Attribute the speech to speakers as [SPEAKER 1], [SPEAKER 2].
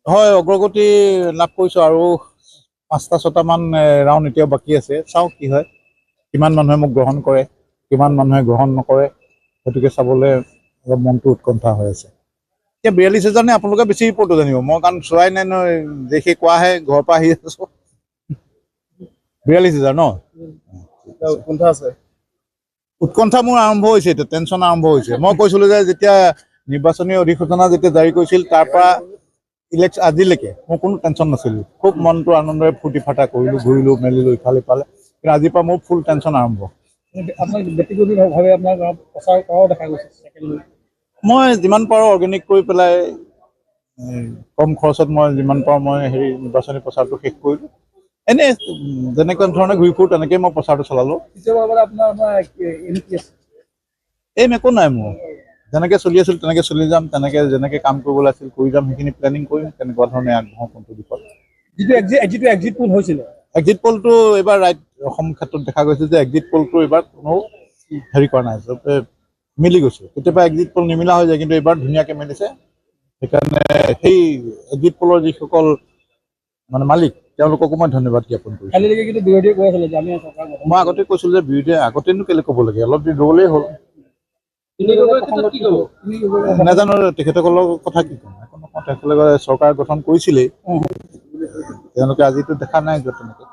[SPEAKER 1] হয় অগ্ৰগতি লাভ কৰিছোঁ আৰু 5-6টা মান ৰাউণ্ড এতিয়াও বাকী আছে। চাওঁ কি হয়, কিমান মানুহে মোক গ্ৰহণ কৰে, কিমান মানুহে গ্ৰহণ নকৰে, গতিকে চাবলৈ অলপ মনটো উৎকণ্ঠা হৈ আছে। এতিয়া 42,000 নে আপোনালোকে বেছি ৰিপৰ্টটো জানিব, মই কাৰণ চোৱাই নাই নহয়, দেখি কোৱাহে ঘৰৰ পৰা আহি আছোঁ। 42,000 ন?
[SPEAKER 2] উৎকণ্ঠা আছে।
[SPEAKER 1] উৎকণ্ঠা মোৰ আৰম্ভ হৈছে, এতিয়া টেনশ্যন আৰম্ভ হৈছে। মই কৈছিলোঁ যে যেতিয়া নিৰ্বাচনী অধিসূচনা যেতিয়া জাৰি কৰিছিল তাৰ পৰা ইলেকশ্যন আজিলৈকে মোৰ কোনো টেনশ্যন নাছিল, খুব মনটো আনন্দৰে ফূৰ্তি ফাৰ্তা কৰিলোঁ, ঘূৰিলোঁ মেলিলোঁ ইফালে ইফালে, কিন্তু আজিৰ পৰা মোৰ ফুল টেনশ্যন আৰম্ভ।
[SPEAKER 2] আপোনাক ব্যক্তিগতভাৱে আপোনাক প্ৰচাৰ কৰাও দেখা গৈছে।
[SPEAKER 1] মই যিমান পাৰোঁ অৰ্গেনিক কৰি পেলাই কম খৰচত মই যিমান পাৰোঁ মই নিৰ্বাচনী প্ৰচাৰটো শেষ কৰিলোঁ। এনেই যেনেকুৱা ধৰণে ঘূৰি ফুৰোঁ তেনেকেই মই প্ৰচাৰটো চলালোঁ। এইম একো নাই মোৰ, যেনেকৈ চলি আছিল তেনেকৈ চলি যাম, যেনেকৈ কাম কৰিবলৈ আছিল কৰি যাম, সেইখিনি প্লেনিং কৰিম, তেনেকুৱা ধৰণে আগবঢ়াওঁ কোনটো দিশত।
[SPEAKER 2] যিটো এক্সিট পোল হৈছিলে,
[SPEAKER 1] এক্সিট পলটো এইবাৰ অসম ক্ষেত্ৰত দেখা গৈছে যে এক্সিট পলটো এইবাৰ কোনো কৰা নাই, মিলি গৈছে। কেতিয়াবা এক্সিট পল নিমিলা হৈ যায়, কিন্তু এইবাৰ ধুনীয়াকৈ মিলিছে। সেইকাৰণে সেই এক্সিট পলৰ যিসকল মানে মালিক তেওঁলোককো মই ধন্যবাদ জ্ঞাপন কৰিছোঁ। মই আগতে কৈছিলোঁ যে বিৰোধীয়ে আগতেনো কেলৈ ক'ব লাগে, অলপ দিন ৰ'লেই হ'ল। নাজানো তেখেতসকলৰ কথা কি ক'ম, তেখেতলোকে চৰকাৰ গঠন কৰিছিলেই, তেওঁলোকে আজিতো দেখা নাই তেনেকৈ।